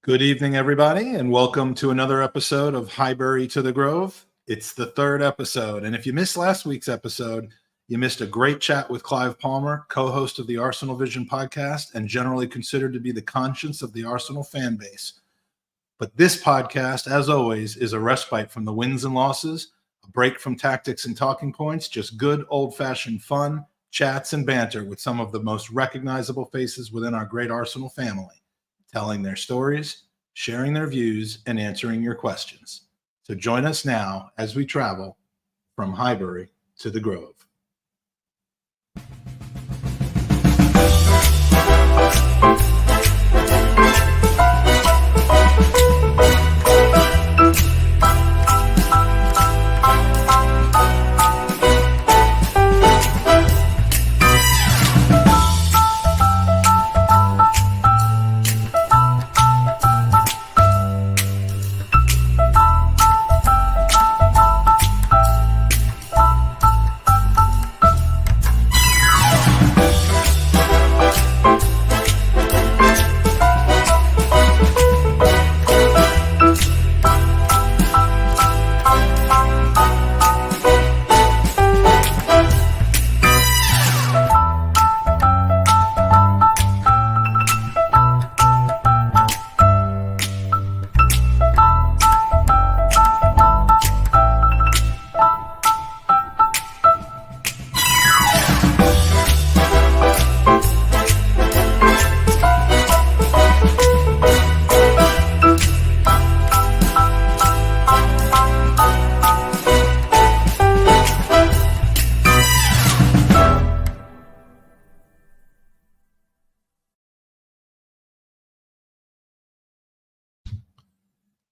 Good evening, everybody, and welcome to another episode of Highbury to the Grove. It's the third episode, and if you missed last week's episode, you missed a great chat with Clive Palmer, co-host of the Arsenal Vision podcast, and generally considered to be the conscience of the Arsenal fan base. But this podcast, as always, is a respite from the wins and losses, a break from tactics and talking points, just good old-fashioned fun, chats, and banter with some of the most recognizable faces within our great Arsenal family, telling their stories, sharing their views, and answering your questions. So join us now as we travel from Highbury to the Grove.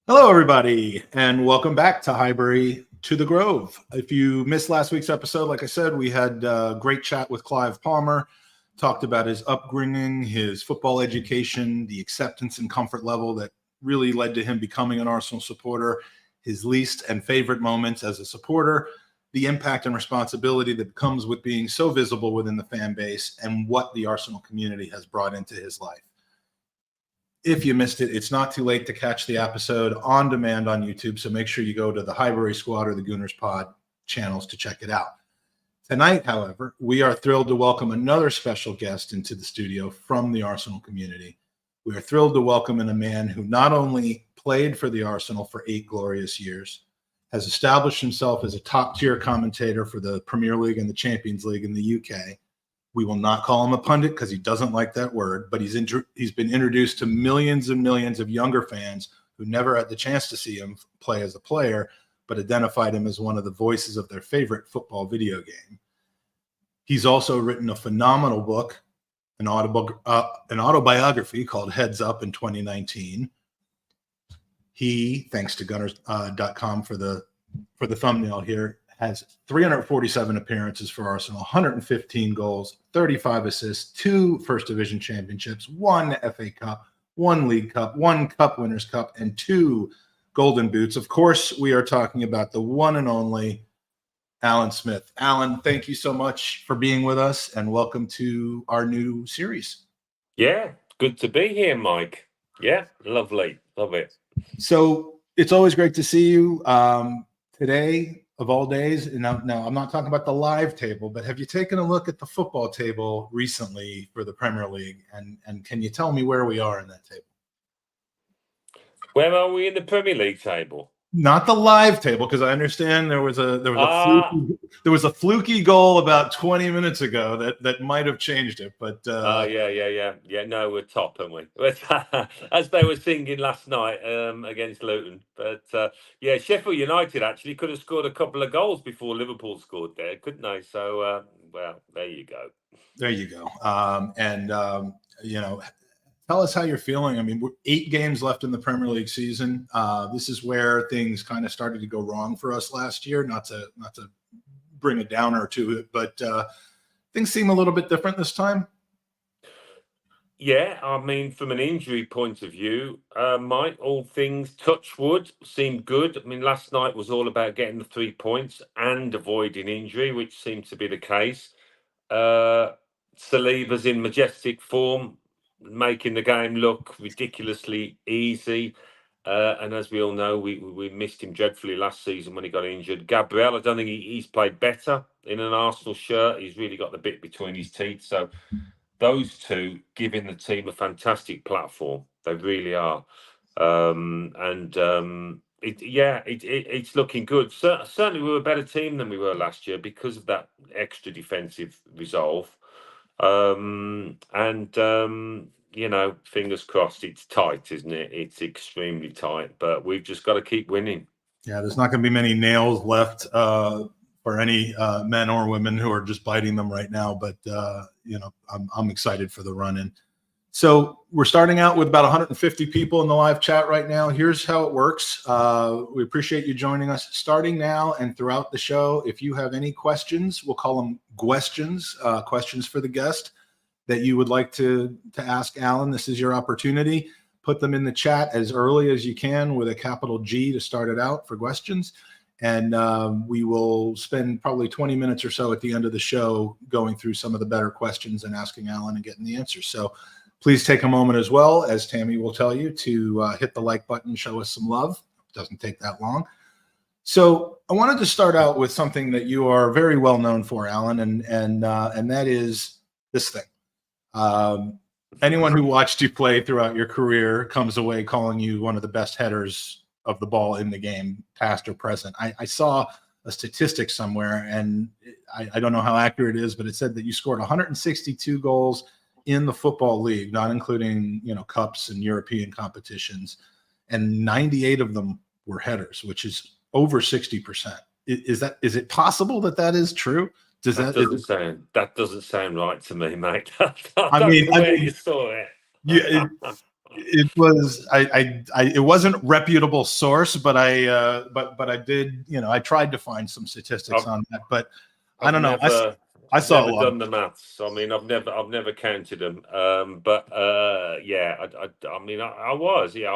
Hello, everybody, and welcome back to Highbury to the Grove. If you missed last week's episode, like I said, we had a great chat with Clive Palmer, talked about his upbringing, his football education, the acceptance and comfort level that really led to him becoming an Arsenal supporter, his least and favorite moments as a supporter, the impact and responsibility that comes with being so visible within the fan base, and what the Arsenal community has brought into his life. If you missed it, it's not too late to catch the episode on demand on YouTube, so make sure you go to the Highbury Squad or the Gooners Pod channels to check it out. Tonight, however, we are thrilled to welcome another special guest into the studio from the Arsenal community. We are thrilled to welcome in a man who not only played for the Arsenal for 8 glorious years, has established himself as a top-tier commentator for the Premier League and the Champions League in the UK. We will not call him a pundit because he doesn't like that word, but he's been introduced to millions and millions of younger fans who never had the chance to see him play as a player, but identified him as one of the voices of their favorite football video game. He's also written a phenomenal book, an autobiography called Heads Up in 2019. He, thanks to Gunners.com for the thumbnail here, has 347 appearances for Arsenal, 115 goals, 35 assists, 2 First Division championships, 1 FA Cup, 1 League Cup, 1 Cup Winners' Cup, and 2 Golden Boots. Of course, we are talking about the one and only Alan Smith. Alan, thank you so much for being with us, and welcome to our new series. Yeah, good to be here, Mike. Yeah, lovely. Love it. So it's always great to see you. Today, of all days, and now I'm not talking about the live table, but have you taken a look at the football table recently for the Premier League? And can you tell me where we are in that table? Where are we in the Premier League table? Not the live table, because I understand there was a fluky goal about 20 minutes ago that might have changed it. But yeah. No, we're top, aren't we? As they were singing last night against Luton. But yeah, Sheffield United actually could have scored a couple of goals before Liverpool scored there, couldn't they? So well, there you go. There you go. Tell us how you're feeling. I mean, we're 8 games left in the Premier League season. This is where things kind of started to go wrong for us last year. Not to bring a downer to it, but things seem a little bit different this time. Yeah, I mean, from an injury point of view, Mike, all things touch wood seemed good. I mean, last night was all about getting the 3 points and avoiding injury, which seemed to be the case. Saliba's in majestic form. making the game look ridiculously easy. And as we all know, we missed him dreadfully last season when he got injured. Gabriel, I don't think he's played better in an Arsenal shirt. He's really got the bit between his teeth. So those two giving the team a fantastic platform. They really are. It's looking good. Certainly, we were a better team than we were last year because of that extra defensive resolve. Fingers crossed. It's tight, isn't it? It's extremely tight, but we've just got to keep winning. Yeah, there's not going to be many nails left for any men or women who are just biting them right now. But I'm excited for the run in. So we're starting out with about 150 people in the live chat right now. Here's how it works. We appreciate you joining us starting now and throughout the show. If you have any questions, we'll call them questions for the guest that you would like to ask Alan. This is your opportunity. Put them in the chat as early as you can with a capital G to start it out for questions. And we will spend probably 20 minutes or so at the end of the show going through some of the better questions and asking Alan and getting the answers. So please take a moment as well, as Tammy will tell you, to hit the like button, show us some love. It doesn't take that long. So I wanted to start out with something that you are very well known for, Alan, and that is this thing. Anyone who watched you play throughout your career comes away calling you one of the best headers of the ball in the game, past or present. I saw a statistic somewhere, and I don't know how accurate it is, but it said that you scored 162 goals in the Football League, not including cups and European competitions, and 98 of them were headers, which is over 60%. Is it possible that is true? That doesn't sound right to me, mate. I mean, you saw it. Yeah, it was. It wasn't reputable source, but I did. I tried to find some statistics on that, but I don't know. I've never done the maths. I mean, I've never counted them. I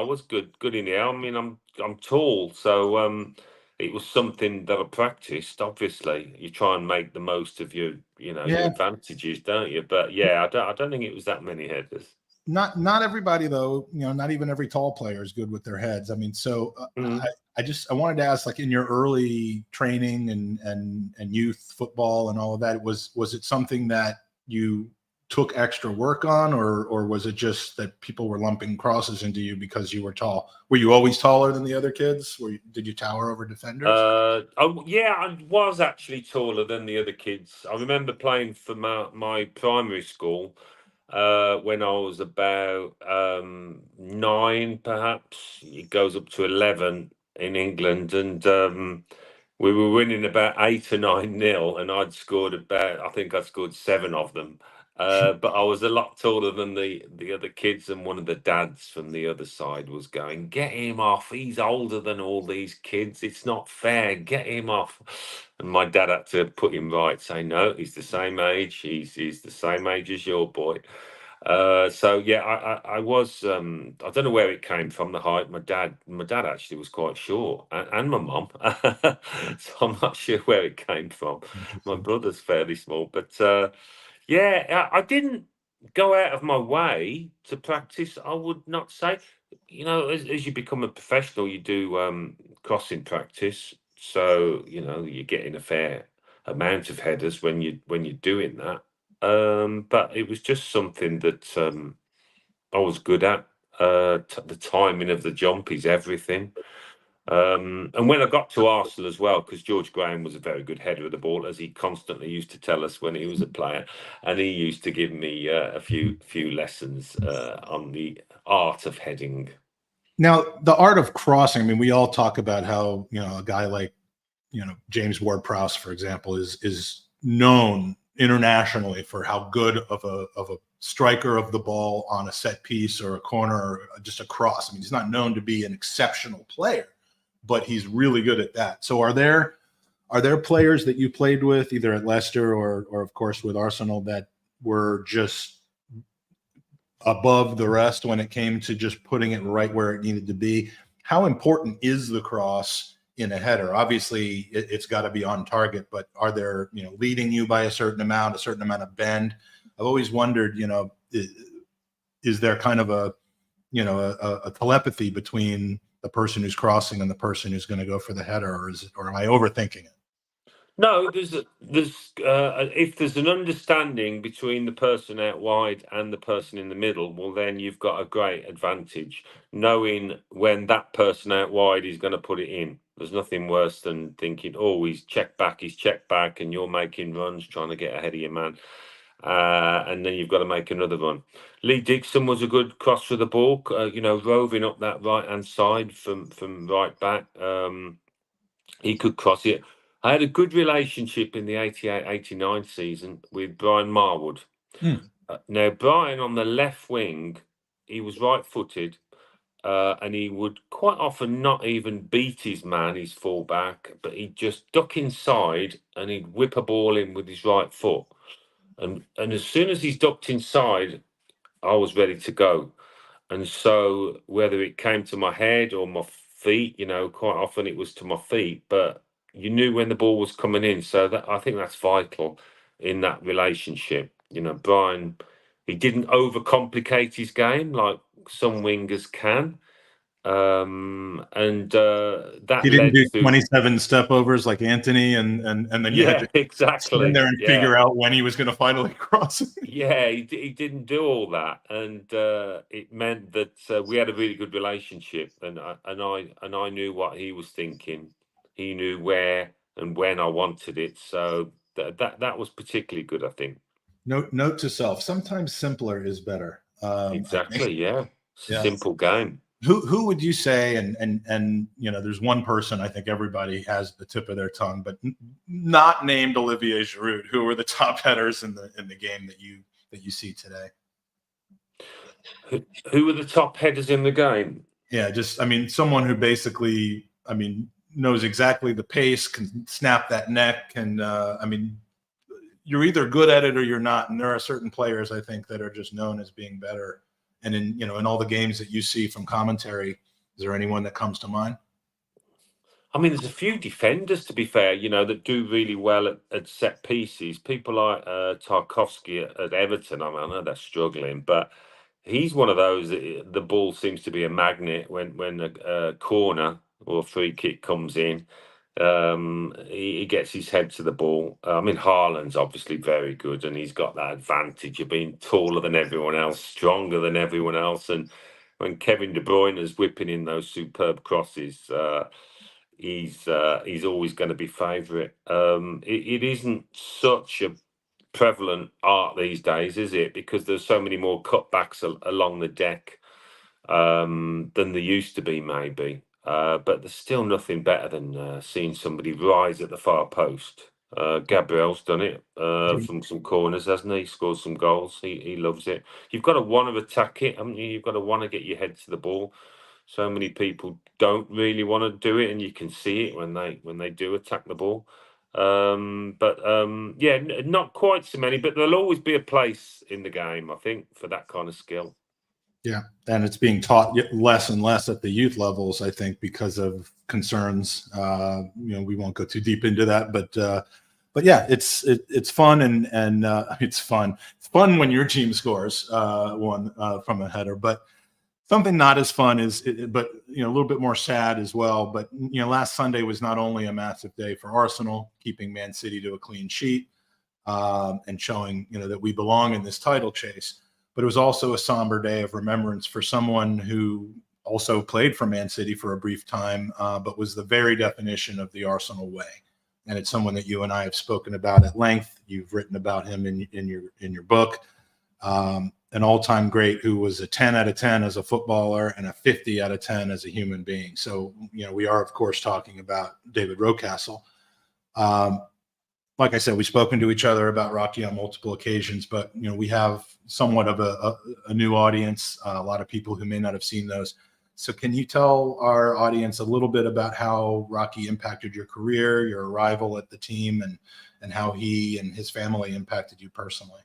was good in the air. I mean, I'm tall, so it was something that I practiced. Obviously, you try and make the most of your advantages, don't you? But yeah, I don't think it was that many headers. Not everybody though. Not even every tall player is good with their heads. I mean, so I wanted to ask, like, in your early training and youth football and all of that, was it something that you took extra work on, or was it just that people were lumping crosses into you because you were tall? Were you always taller than the other kids? Did you tower over defenders? I was actually taller than the other kids. I remember playing for my primary school when I was about 9, perhaps. It goes up to 11 in England, and we were winning about 8 or 9-0, and I think I scored 7 of them. But I was a lot taller than the other kids, and one of the dads from the other side was going, "Get him off, he's older than all these kids, it's not fair, get him off." And my dad had to put him right, say, "No, he's the same age, he's the same age as your boy." I was I don't know where it came from, the height. My dad actually was quite short, and my mum. So I'm not sure where it came from. My brother's fairly small, but I didn't go out of my way to practice. I would not say, as you become a professional, you do crossing practice, so you're getting a fair amount of headers when you're doing that. But it was just something that I was good at. The timing of the jump is everything. And when I got to Arsenal as well, because George Graham was a very good header of the ball, as he constantly used to tell us when he was a player, and he used to give me a few lessons on the art of heading. Now, the art of crossing. I mean, we all talk about how a guy like James Ward-Prowse, for example, is known internationally for how good of a striker of the ball on a set piece or a corner or just a cross. I mean, he's not known to be an exceptional player, but he's really good at that. So are there players that you played with either at Leicester or of course with Arsenal that were just above the rest when it came to just putting it right where it needed to be? How important is the cross in a header? Obviously it's got to be on target, but are there, leading you by a certain amount of bend? I've always wondered, is there kind of a telepathy between the person who's crossing and the person who's going to go for the header, or am I overthinking it? No, if there's an understanding between the person out wide and the person in the middle, well, then you've got a great advantage knowing when that person out wide is going to put it in. There's nothing worse than thinking, oh, he's checked back, and you're making runs trying to get ahead of your man. And then you've got to make another run. Lee Dixon was a good cross for the ball, roving up that right-hand side from right back. He could cross it. I had a good relationship in the 88-89 season with Brian Marwood. Now, Brian on the left wing, he was right-footed, and he would quite often not even beat his man, his fullback, but he'd just duck inside and he'd whip a ball in with his right foot. And as soon as he's ducked inside, I was ready to go. And so whether it came to my head or my feet, quite often it was to my feet, but you knew when the ball was coming in. So that, I think that's vital in that relationship. Brian, he didn't overcomplicate his game like some wingers can. That He didn't led do to 27 step overs like Anthony, and then you had to exactly stand there and figure out when he was going to finally cross. Yeah, he didn't do all that, and it meant that we had a really good relationship, and I knew what he was thinking. He knew where and when I wanted it, so that was particularly good, I think. Note to self: sometimes simpler is better. Exactly, yeah. Yeah. Simple game. Who would you say, and there's one person I think everybody has at the tip of their tongue, but not named Olivier Giroud, who are the top headers in the game that you see today? Who are the top headers in the game? Yeah, someone who basically, knows exactly the pace, can snap that neck, and you're either good at it or you're not. And there are certain players, I think, that are just known as being better. And in all the games that you see from commentary, is there anyone that comes to mind? There's a few defenders, to be fair, that do really well at set pieces. People like Tarkowski at Everton. I know they're struggling, but he's one of those that the ball seems to be a magnet when a corner or a free kick comes in. He gets his head to the ball. Haaland's obviously very good, and he's got that advantage of being taller than everyone else, stronger than everyone else. And when Kevin De Bruyne is whipping in those superb crosses, he's always going to be favourite. It isn't such a prevalent art these days, is it? Because there's so many more cutbacks along the deck than there used to be, maybe. But there's still nothing better than seeing somebody rise at the far post. Gabriel's done it from some corners, hasn't he? Scored some goals. He loves it. You've got to want to attack it, haven't you? You've got to want to get your head to the ball. So many people don't really want to do it, and you can see it when they do attack the ball. Not quite so many, but there'll always be a place in the game, I think, for that kind of skill. Yeah, and it's being taught less and less at the youth levels, I think, because of concerns. We won't go too deep into that, but yeah, it's fun, and it's fun. It's fun when your team scores one from a header, but something not as fun a little bit more sad as well. But last Sunday was not only a massive day for Arsenal, keeping Man City to a clean sheet and showing that we belong in this title chase, but it was also a somber day of remembrance for someone who also played for Man City for a brief time, but was the very definition of the Arsenal way. And it's someone that you and I have spoken about at length. You've written about him in your book. An all-time great who was a 10 out of 10 as a footballer and a 50 out of 10 as a human being. So, we are, of course, talking about David Rocastle. Like I said, we've spoken to each other about Rocky on multiple occasions, but, we have somewhat of a new audience, a lot of people who may not have seen those. So can you tell our audience a little bit about how Rocky impacted your career, your arrival at the team, and how he and his family impacted you personally?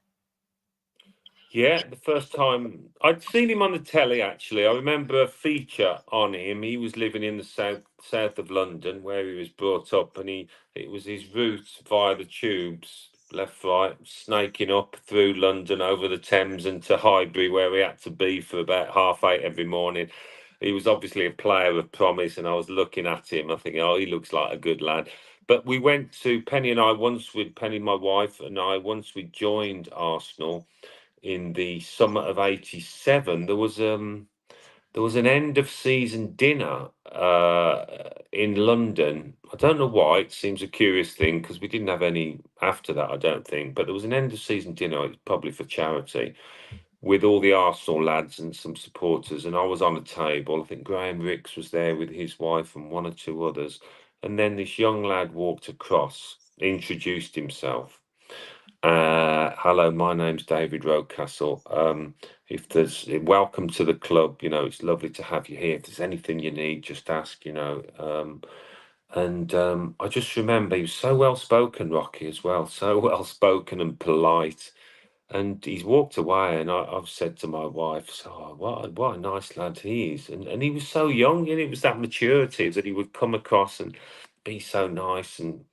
Yeah, the first time I'd seen him on the telly, actually. I remember a feature on him. He was living in the south of London, where he was brought up, and it was his route via the tubes left, right, snaking up through London, over the Thames and to Highbury, where we had to be for about 8:30 every morning. He was obviously a player of promise, and I was looking at him, I think, oh, he looks like a good lad. But we went to Penny and I once with Penny, my wife, and I once we joined Arsenal in the summer of '87. There was an end of season dinner in London. I don't know why. It seems a curious thing because we didn't have any after that, I don't think. But there was an end of season dinner, it's probably for charity, with all the Arsenal lads and some supporters. And I was on a table. I think Graham Ricks was there with his wife and one or two others. And then this young lad walked across, introduced himself. Hello, my name's David Rocastle. If there's welcome to the club, it's lovely to have you here. If there's anything you need, just ask, I just remember he was so well spoken, Rocky, as well, so well spoken and polite. And he's walked away, and I've said to my wife, "So what a nice lad he is." And he was so young, and it was that maturity that he would come across and be so nice and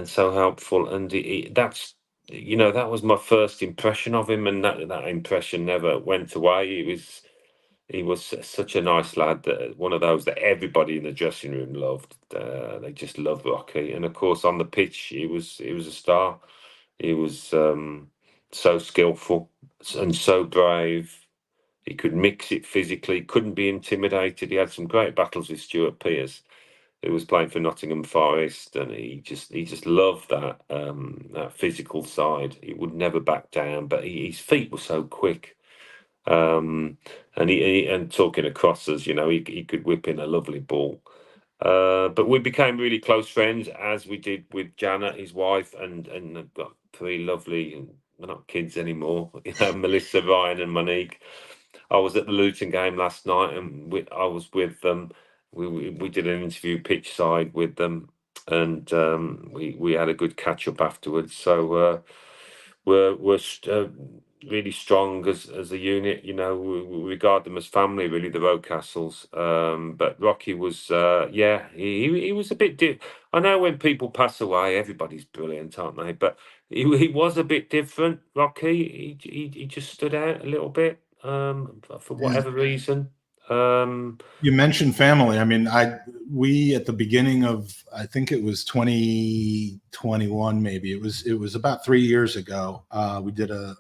so helpful. And that's that was my first impression of him, and that impression never went away. He was such a nice lad, that one of those that everybody in the dressing room loved. They just loved Rocky, and of course on the pitch he was a star. He was so skillful and so brave. He could mix it physically, couldn't be intimidated. He had some great battles with Stuart Pearce, who was playing for Nottingham Forest, and he just loved that physical side. He would never back down, but his feet were so quick. And talking across us, he could whip in a lovely ball. But we became really close friends, as we did with Janet, his wife, and I've got three lovely, they're not kids anymore, Melissa, Ryan, and Monique. I was at the Luton game last night, and I was with them. We did an interview pitch side with them, and we had a good catch up afterwards. So we're really strong as a unit. We regard them as family, really, the Rocastles. But Rocky was, he was a bit. I know when people pass away, everybody's brilliant, aren't they? But he was a bit different. Rocky, he just stood out a little bit, for whatever reason. You mentioned family. I mean, we at the beginning of, I think it was 2021, maybe it was about 3 years ago. We did a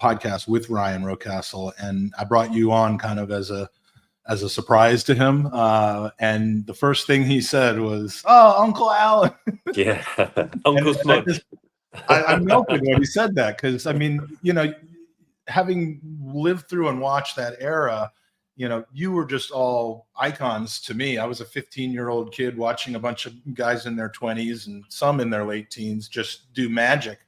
podcast with Ryan Rocastle, and I brought you on kind of as a surprise to him. And the first thing he said was, "Oh, Uncle Alan." Yeah, Uncle Smudge. I melted when he said that, because I mean, having lived through and watched that era, you were just all icons to me. I was a 15-year-old kid watching a bunch of guys in their 20s and some in their late teens just do magic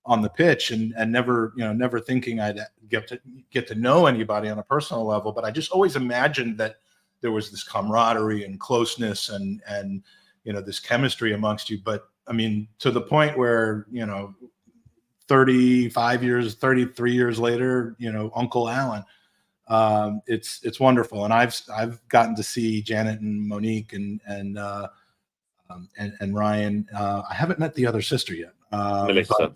on the pitch, and never thinking I'd get to know anybody on a personal level. But I just always imagined that there was this camaraderie and closeness and this chemistry amongst you. But I mean, to the point where 33 years later, Uncle Alan. It's wonderful, and I've gotten to see Janet and Monique and Ryan. I haven't met the other sister yet, Melissa.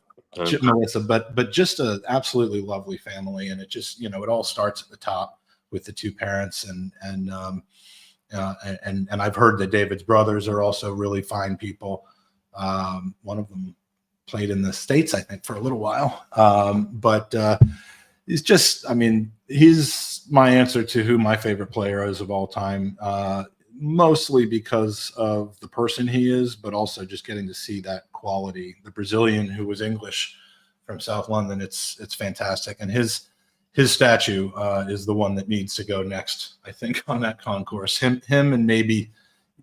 Melissa, but just a absolutely lovely family, and it just it all starts at the top with the two parents, and I've heard that David's brothers are also really fine people. One of them played in the States, I think, for a little while, but. He's just, I mean, he's my answer to who my favorite player is of all time, mostly because of the person he is, but also just getting to see that quality. The Brazilian who was English from South London, it's fantastic. And his statue is the one that needs to go next, I think, on that concourse. Him and maybe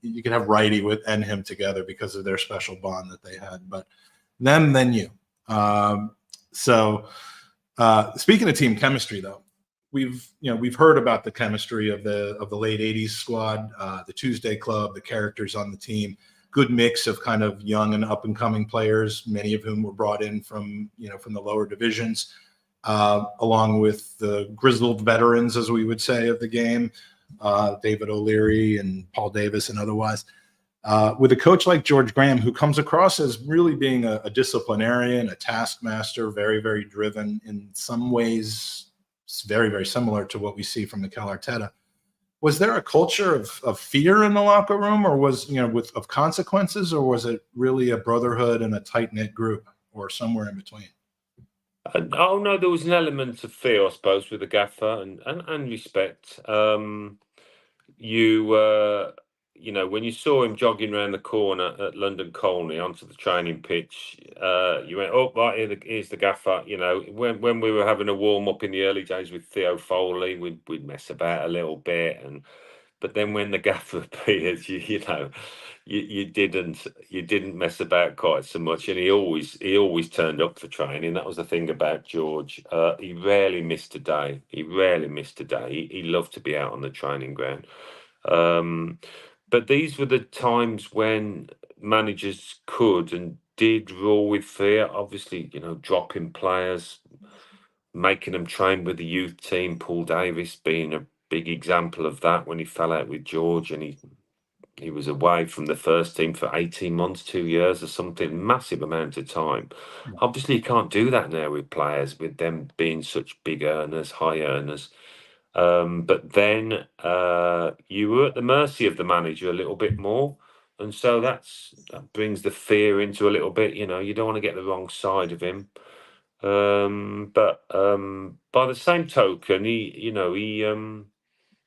you could have Righty and him together because of their special bond that they had. But them, then you. Speaking of team chemistry, though, we've heard about the chemistry of the late '80s squad, the Tuesday Club, the characters on the team. Good mix of kind of young and up and coming players, many of whom were brought in from the lower divisions, along with the grizzled veterans, as we would say, of the game, David O'Leary and Paul Davis and otherwise. With a coach like George Graham, who comes across as really being a disciplinarian, a taskmaster, very, very driven, in some ways, it's very, very similar to what we see from Mikel Arteta. Was there a culture of fear in the locker room, or was, of consequences, or was it really a brotherhood and a tight-knit group, or somewhere in between? Oh no, there was an element of fear, I suppose, with the gaffer and respect. When you saw him jogging around the corner at London Colney onto the training pitch, you went, "Oh, right, here's the gaffer." When we were having a warm up in the early days with Theo Foley, we'd mess about a little bit, but then when the gaffer appeared, you didn't mess about quite so much, and he always turned up for training. That was the thing about George. He rarely missed a day. He loved to be out on the training ground. But these were the times when managers could and did rule with fear. Obviously, dropping players, making them train with the youth team. Paul Davis being a big example of that when he fell out with George, and he was away from the first team for 18 months, 2 years or something, massive amount of time. Yeah. Obviously, you can't do that now with players, with them being such big earners, high earners. But then you were at the mercy of the manager a little bit more. And so that brings the fear into a little bit. You don't want to get the wrong side of him. But by the same token,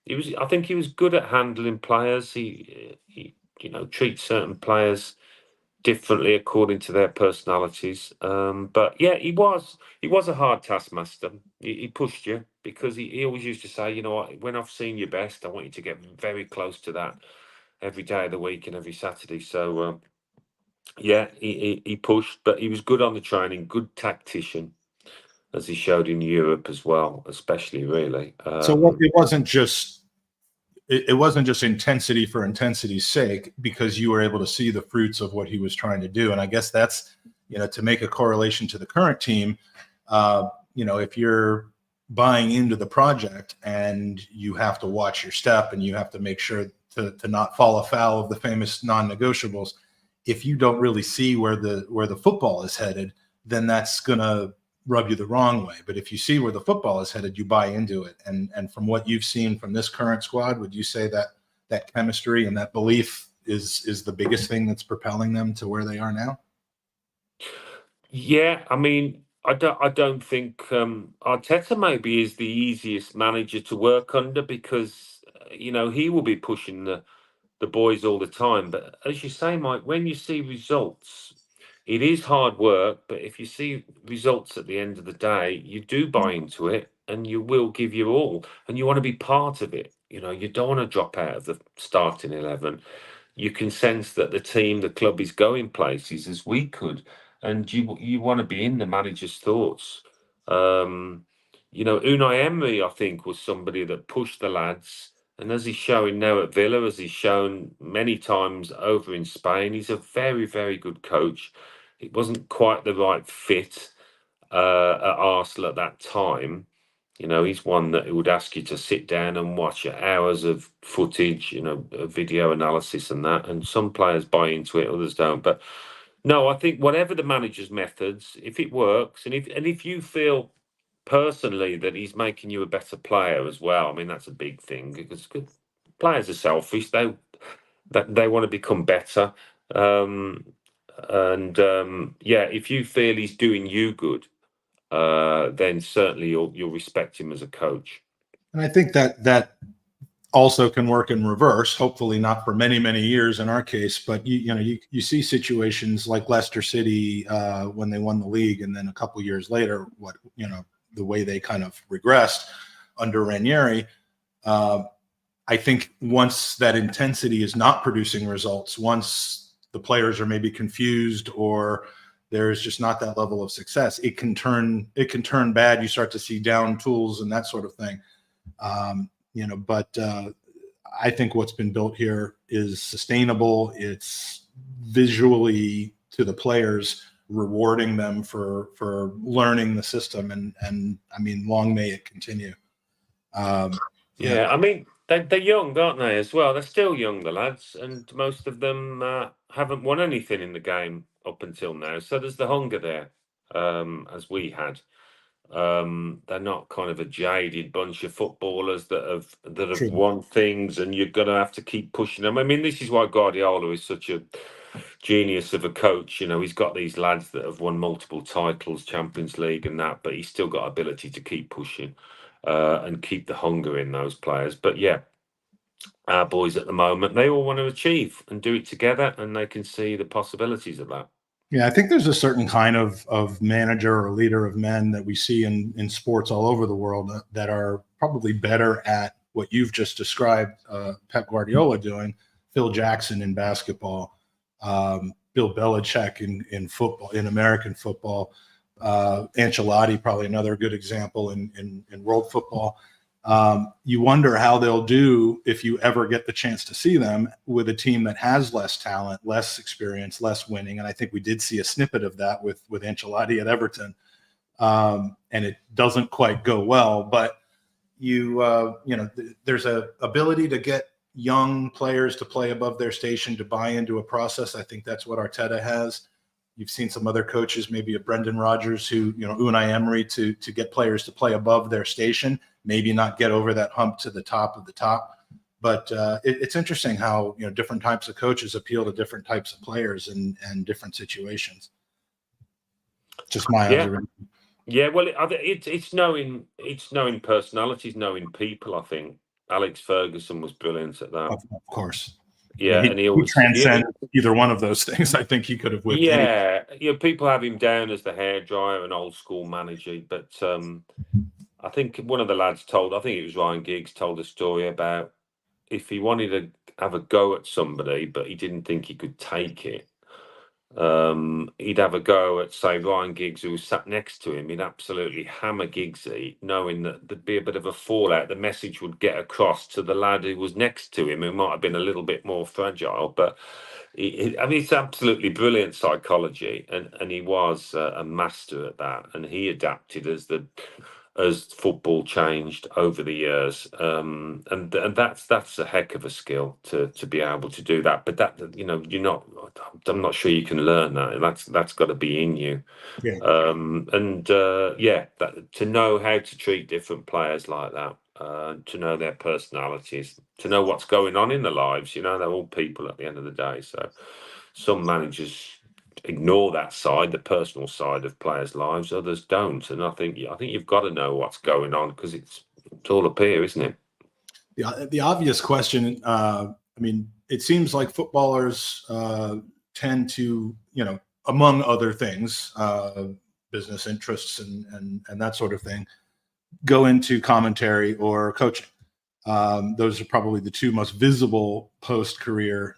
I think he was good at handling players. He treats certain players differently according to their personalities. But yeah, he was a hard taskmaster. He pushed you because he always used to say, when I've seen your best, I want you to get very close to that every day of the week and every Saturday. So yeah, he pushed, but he was good on the training, good tactician, as he showed in Europe as well, especially really. So it wasn't just intensity for intensity's sake, because you were able to see the fruits of what he was trying to do. And I guess that's, to make a correlation to the current team, if you're buying into the project and you have to watch your step and you have to make sure to not fall afoul of the famous non-negotiables, if you don't really see where the football is headed, then that's going to rub you the wrong way. But if you see where the football is headed, you buy into it. And from what you've seen from this current squad, would you say that chemistry and that belief is the biggest thing that's propelling them to where they are now? Yeah, I mean, I don't think Arteta maybe is the easiest manager to work under because he will be pushing the boys all the time. But as you say, Mike, when you see results, it is hard work. But if you see results at the end of the day, you do buy into it, and you will give your all, and you want to be part of it. You don't want to drop out of the starting 11. You can sense that the club is going places, as we could, and you want to be in the manager's thoughts. Unai Emery, I think, was somebody that pushed the lads, and as he's showing now at Villa, as he's shown many times over in Spain, he's a very, very good coach. It wasn't quite the right fit at Arsenal at that time. He's one that would ask you to sit down and watch hours of footage, video analysis and that. And some players buy into it, others don't. But no, I think whatever the manager's methods, if it works, and if you feel personally that he's making you a better player as well, I mean that's a big thing because players are selfish. They want to become better. If you feel he's doing you good, then certainly you'll respect him as a coach. And I think that also can work in reverse, hopefully not for many, many years in our case, but you see situations like Leicester City when they won the league, and then a couple of years later, the way they kind of regressed under Ranieri. I think once that intensity is not producing results, once the players are maybe confused or there's just not that level of success, it can turn bad. You start to see down tools and that sort of thing. But I think what's been built here is sustainable. It's visually to the players, rewarding them for learning the system, and I mean, long may it continue. I mean, They're young, aren't they, as well? They're still young, the lads, and most of them haven't won anything in the game up until now. So there's the hunger there, as we had. They're not kind of a jaded bunch of footballers that have True. won things, and you're going to have to keep pushing them. I mean, this is why Guardiola is such a genius of a coach. You know, he's got these lads that have won multiple titles, Champions League and that, but he's still got ability to keep pushing and keep the hunger in those players. But yeah, our boys at the moment, they all want to achieve and do it together, and they can see the possibilities of that. Yeah, I think there's a certain kind of manager or leader of men that we see in sports all over the world that are probably better at what you've just described, Pep Guardiola doing, Phil Jackson in basketball, Bill Belichick in football, in American football, Ancelotti, probably another good example in world football. You wonder how they'll do if you ever get the chance to see them with a team that has less talent, less experience, less winning. And I think we did see a snippet of that with Ancelotti at Everton. And it doesn't quite go well, but there's a ability to get young players to play above their station, to buy into a process. I think that's what Arteta has. You've seen some other coaches, maybe a Brendan Rodgers, who, Unai Emery, to get players to play above their station, maybe not get over that hump to the top of the top. But it's interesting how different types of coaches appeal to different types of players and different situations. Just my observation. Yeah, well, it's knowing personalities, knowing people. I think Alex Ferguson was brilliant at that. Of course. Yeah, he, and he always transcends either one of those things. I think he could have whipped. Yeah, people have him down as the hairdryer, an old school manager, but I think one of the lads I think it was Ryan Giggs, told a story about if he wanted to have a go at somebody, but he didn't think he could take it. He'd have a go at, say, Ryan Giggs, who was sat next to him. He'd absolutely hammer Giggsy, knowing that there'd be a bit of a fallout. The message would get across to the lad who was next to him, who might have been a little bit more fragile. But it's absolutely brilliant psychology, and he was a master at that. And he adapted as football changed over the years, and that's a heck of a skill to be able to do that. But that I'm not sure you can learn that. That's got to be in you. Yeah. To know how to treat different players like that, to know their personalities, to know what's going on in their lives. They're all people at the end of the day. So some managers ignore that side, the personal side of players' lives. Others don't, and I think you've got to know what's going on, because it's all up here, isn't it? The obvious question. It seems like footballers tend to, among other things, business interests and that sort of thing, go into commentary or coaching. Those are probably the two most visible post-career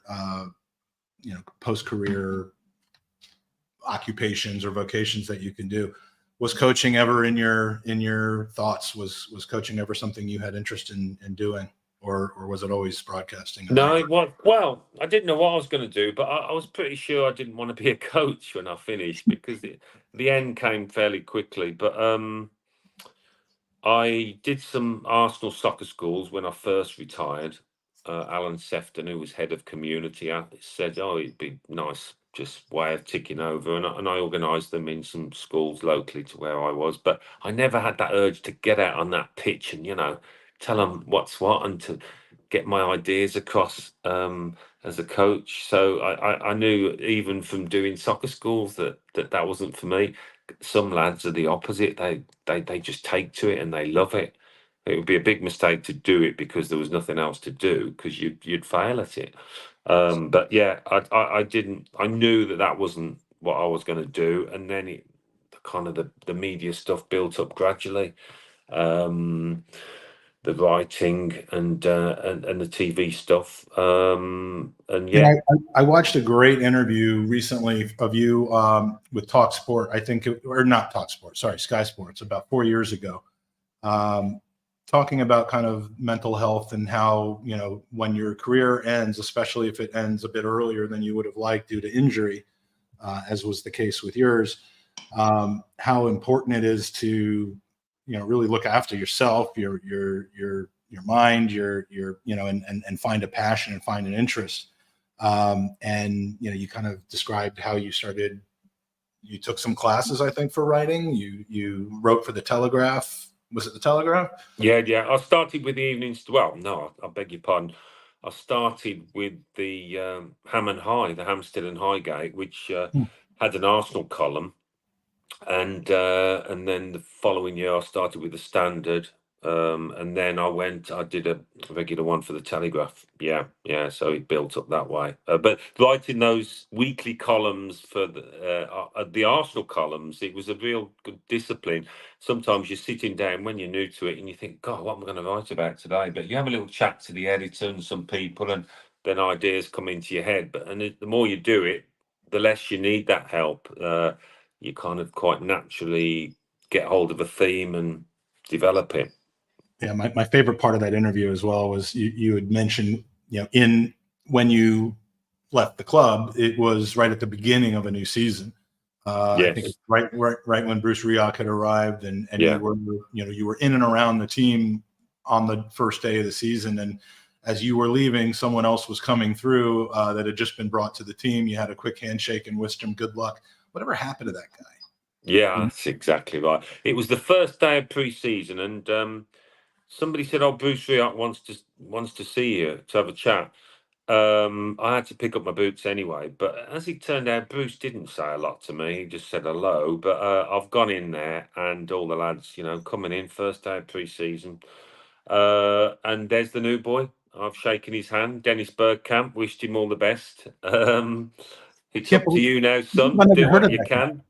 occupations or vocations that you can do. Was coaching ever in your thoughts? Was coaching ever something you had interest in doing, or was it always broadcasting? No, well, I didn't know what I was going to do, but I was pretty sure I didn't want to be a coach when I finished, because the end came fairly quickly. But I did some Arsenal soccer schools when I first retired. Alan Sefton, who was head of community, said, "Oh, it'd be nice, just way of ticking over," and I organised them in some schools locally to where I was. But I never had that urge to get out on that pitch and tell them what's what, and to get my ideas across as a coach. So I knew, even from doing soccer schools, that wasn't for me. Some lads are the opposite. They just take to it and they love it. It would be a big mistake to do it because there was nothing else to do, because you'd fail at it. But yeah, I didn't. I knew that wasn't what I was going to do, and then the media stuff built up gradually. The writing and the TV stuff. I watched a great interview recently of you with Talk Sport. I think, or not Talk Sport, sorry, Sky Sports, about 4 years ago, talking about kind of mental health and how, when your career ends, especially if it ends a bit earlier than you would have liked due to injury, as was the case with yours, how important it is to really look after yourself, your mind, your and find a passion and find an interest. And you kind of described how you started. You took some classes, I think, for writing. You wrote for the Telegraph. Was it the Telegraph? Yeah. I started with the evenings. Well, no, I beg your pardon. I started with the Ham and High, the Hampstead and Highgate, which had an Arsenal column, and then the following year I started with the Standard, and then I did a regular one for the Telegraph. Yeah. So it built up that way. But writing those weekly columns for the Arsenal columns, it was a real good discipline. Sometimes you're sitting down when you're new to it, and you think, God, what am I going to write about today? But you have a little chat to the editor and some people, and then ideas come into your head. The more you do it, the less you need that help. You kind of quite naturally get hold of a theme and develop it. Yeah, my favorite part of that interview as well was you had mentioned, when you left the club, it was right at the beginning of a new season. Yes. I think it's right when Bruce Rioch had arrived, and Yeah. you were in and around the team on the first day of the season, and as you were leaving, someone else was coming through that had just been brought to the team. You had a quick handshake and wished him good luck. Whatever happened to that guy? Yeah, that's exactly right. It was the first day of pre-season, and somebody said, "Oh, Bruce Rioch wants to see you to have a chat." I had to pick up my boots anyway, but as it turned out, Bruce didn't say a lot to me. He just said hello. But I've gone in there, and all the lads, coming in first day of pre-season, and there's the new boy. I've shaken his hand. Dennis Bergkamp, wished him all the best. It's up to you now, son. Do what you can.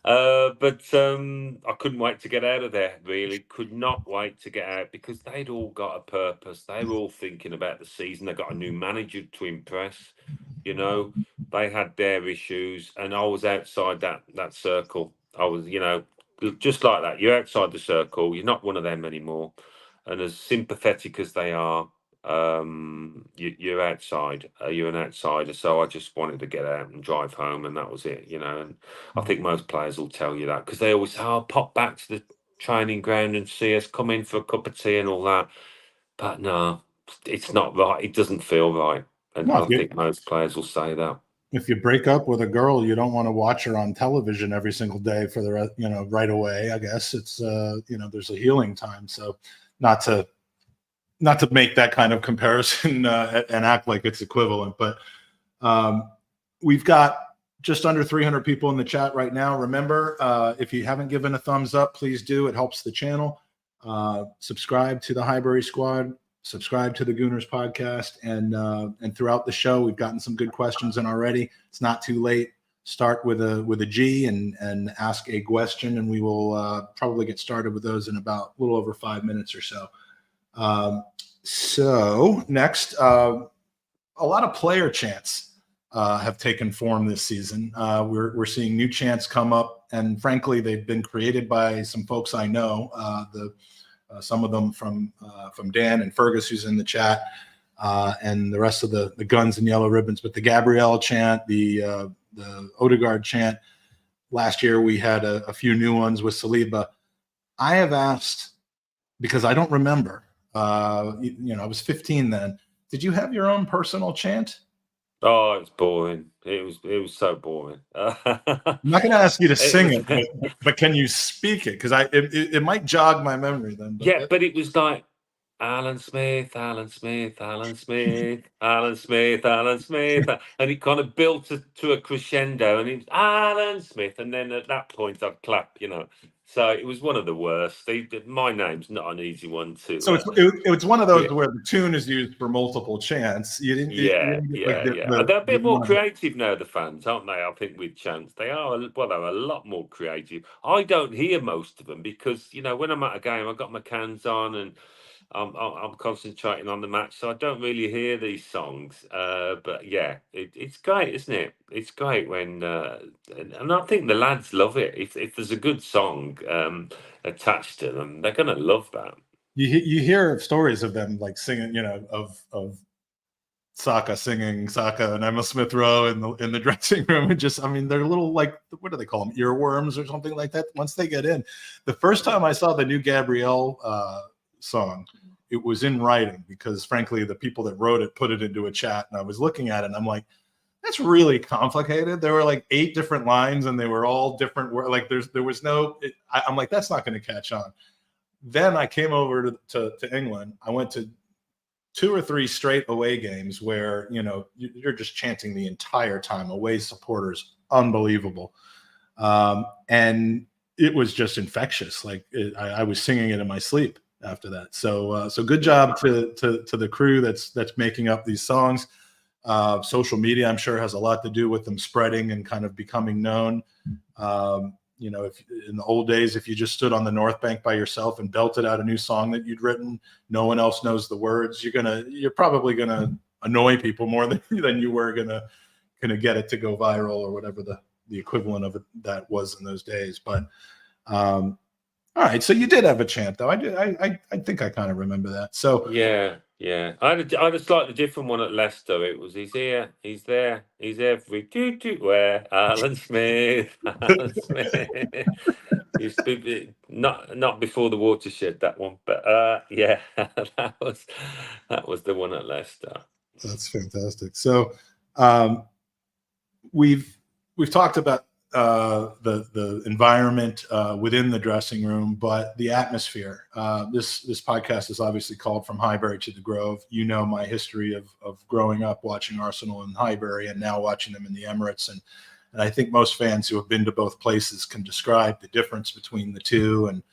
But I couldn't wait to get out of there, really. Could not wait to get out, because they'd all got a purpose. They were all thinking about the season. They got a new manager to impress. They had their issues, and I was outside that circle. I was, just like that. You're outside the circle. You're not one of them anymore. And as sympathetic as they are, you're outside. You're an outsider. So I just wanted to get out and drive home, and that was it. And I think most players will tell you that, because they always say, "I'll pop back to the training ground and see us, come in for a cup of tea and all that." But no, it's not right. It doesn't feel right. And I think most players will say that. If you break up with a girl, you don't want to watch her on television every single day for the rest, right away. I guess it's, there's a healing time. So not to make that kind of comparison and act like it's equivalent, but we've got just under 300 people in the chat right now. Remember, if you haven't given a thumbs up, please do. It helps the channel. Subscribe to the Highbury Squad. Subscribe to the Gooners podcast, and throughout the show, we've gotten some good questions in already. It's not too late. Start with a G and ask a question, and we will probably get started with those in about a little over 5 minutes or so. So next, a lot of player chants have taken form this season. We're seeing new chants come up, and frankly, they've been created by some folks I know. Some of them from Dan and Fergus, who's in the chat, and the rest of the Guns and Yellow Ribbons. But the Gabrielle chant, the Odegaard chant. Last year we had a few new ones with Saliba. I have asked, because I don't remember. I was 15 then. Did you have your own personal chant? Oh, it's boring. It was so boring. I'm not going to ask you to sing it, but can you speak it? Because it might jog my memory then. But it was like Alan Smith, Alan Smith, Alan Smith, Alan Smith, Alan Smith, and it kind of built to a crescendo, and it was Alan Smith, and then at that point I'd clap, So it was one of the worst. My name's not an easy one to. So it's one of those where the tune is used for multiple chants. You didn't. Yeah. They're a bit more creative now, the fans, aren't they? I think with chants, they're a lot more creative. I don't hear most of them because when I'm at a game, I've got my cans on and I'm concentrating on the match, so I don't really hear these songs. But yeah, it's great, isn't it? It's great when, and I think the lads love it. If there's a good song attached to them, they're gonna love that. You hear stories of them like singing, of Saka singing Saka and Emma Smith Rowe in the dressing room, and they're little, like, what do they call them, earworms or something like that. Once they get in, the first time I saw the new Gabrielle song, it was in writing, because frankly, the people that wrote it put it into a chat, and I was looking at it and I'm like, that's really complicated. There were like 8 different lines and they were all different. Like there was no, I'm like, that's not going to catch on. Then I came over to England. I went to 2 or 3 straight away games where, you're just chanting the entire time. Away supporters, unbelievable. And it was just infectious. Like I was singing it in my sleep after that. So good job to the crew that's making up these songs. Social media, I'm sure, has a lot to do with them spreading and kind of becoming known. If in the old days, if you just stood on the North Bank by yourself and belted out a new song that you'd written, no one else knows the words. You're probably gonna annoy people more than you were gonna get it to go viral, or whatever the equivalent of it that was in those days. But all right, so you did have a chant, though. I think I kind of remember that. So yeah. I had a slightly different one at Leicester. It was he's here, he's there, he's every where Alan Smith, Alan Smith. Used to be not before the watershed, that one, but yeah, that was the one at Leicester. That's fantastic. So we've talked about the environment within the dressing room, but the atmosphere. This podcast is obviously called From Highbury to the Grove. You know my history of growing up watching Arsenal in Highbury and now watching them in the Emirates, and I think most fans who have been to both places can describe the difference between the two and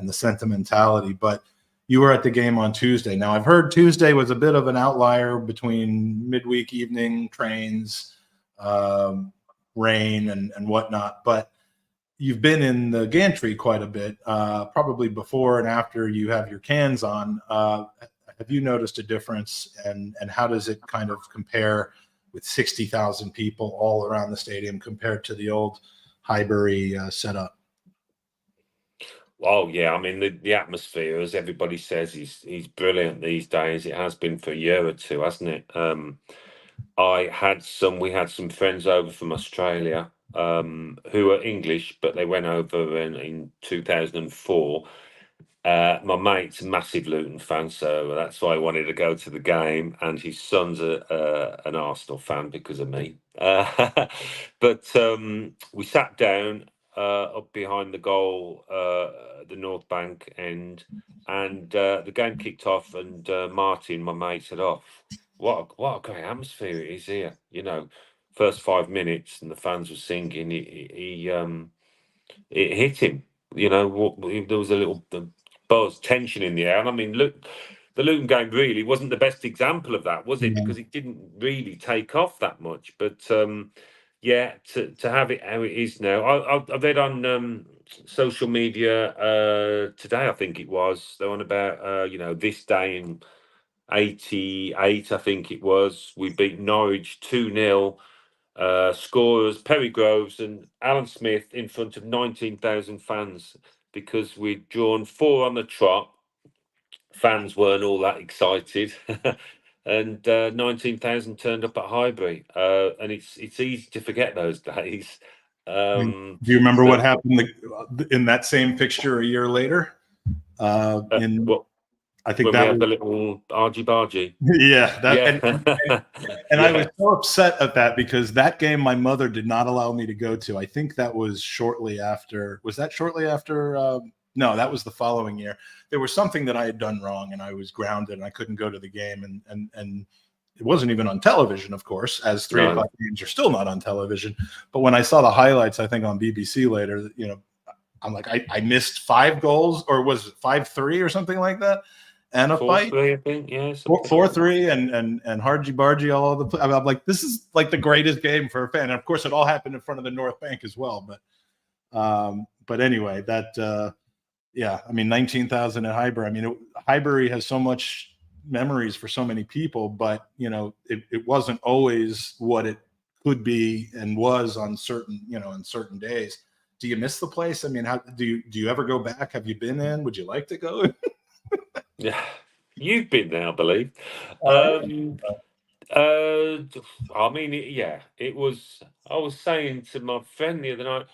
the sentimentality. But you were at the game on Tuesday. Now, I've heard Tuesday was a bit of an outlier between midweek evening trains, rain and whatnot, but you've been in the gantry quite a bit, probably before and after you have your cans on. Have you noticed a difference, and how does it kind of compare with 60,000 people all around the stadium compared to the old Highbury setup? Oh yeah, I mean the atmosphere, as everybody says, he's brilliant these days. It has been for a year or two, hasn't it? We had some friends over from Australia, who are English, but they went over in 2004. My mate's a massive Luton fan, so that's why I wanted to go to the game. And his son's an Arsenal fan because of me. But we sat down up behind the goal, the North Bank end, and the game kicked off. And Martin, my mate, said, "Oh, what a great atmosphere it is here!" First 5 minutes, and the fans were singing. It hit him. There was a little buzz, tension in the air. And I mean, look, the Luton game really wasn't the best example of that, was it? Because it didn't really take off that much. But yeah, to have it how it is now, I read on social media today, I think it was, they're on about this day in 88, I think it was, we beat Norwich 2-0. Scorers Perry Groves and Alan Smith in front of 19,000 fans, because we'd drawn 4 on the trot. Fans weren't all that excited, and 19,000 turned up at Highbury. And it's easy to forget those days. Do you remember what happened in that same fixture a year later? I think when that we had was the little argy bargy. Yeah, Yeah. I was so upset at that, because that game my mother did not allow me to go to. I think that was shortly after. Was that shortly after? No, that was the following year. There was something that I had done wrong, and I was grounded, and I couldn't go to the game, and it wasn't even on television, of course, as 3 o'clock games are still not on television. But when I saw the highlights, I think on BBC later, I'm like, I missed 5 goals, or was it 5-3 or something like that? And a 4-3, I think, yeah. 4-3 and Hargy Bargy all of the. I'm like, this is like the greatest game for a fan. And of course, it all happened in front of the North Bank as well. But anyway, that yeah, I mean, 19,000 at Highbury. I mean, Highbury has so much memories for so many people, but it wasn't always what it could be and was on certain days. Do you miss the place? I mean, how do you ever go back? Have you been in? Would you like to go? Yeah, you've been there, I believe. I mean, it was. I was saying to my friend the other night,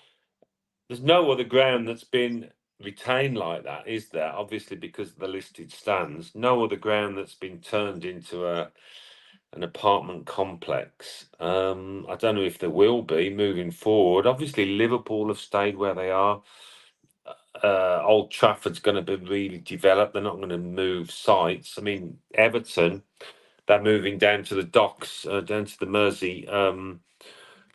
there's no other ground that's been retain like that, is there? Obviously, because of the listed stands, no other ground that's been turned into an apartment complex. I don't know if there will be moving forward. Obviously, Liverpool have stayed where they are. Old Trafford's going to be really developed. They're not going to move sites. I mean, Everton, they're moving down to the docks, down to the Mersey.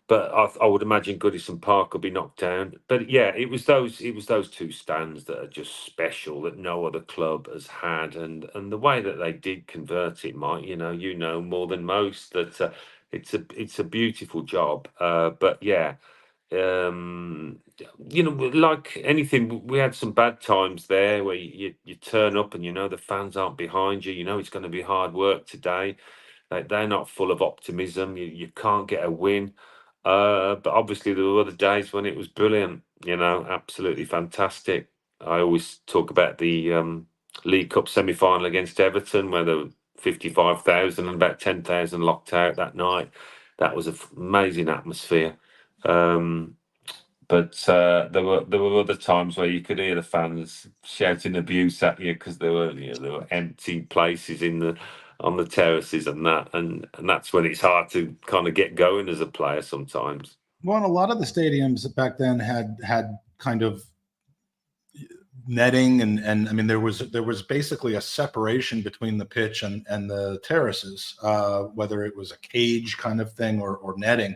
But I would imagine Goodison Park will be knocked down. But yeah, it was those two stands that are just special that no other club has had, and the way that they did convert it, Mike, you know more than most that it's a beautiful job. But yeah, like anything, we had some bad times there where you turn up and the fans aren't behind you. It's going to be hard work today. They're not full of optimism. You can't get a win. But obviously there were other days when it was brilliant, absolutely fantastic. I always talk about the League Cup semi-final against Everton, where there were 55,000 and about 10,000 locked out that night. That was an amazing atmosphere. But there were other times where you could hear the fans shouting abuse at you because there were empty places on the terraces and that's when it's hard to kind of get going as a player sometimes. Well, a lot of the stadiums back then had kind of netting and I mean there was basically a separation between the pitch and the terraces, whether it was a cage kind of thing or netting.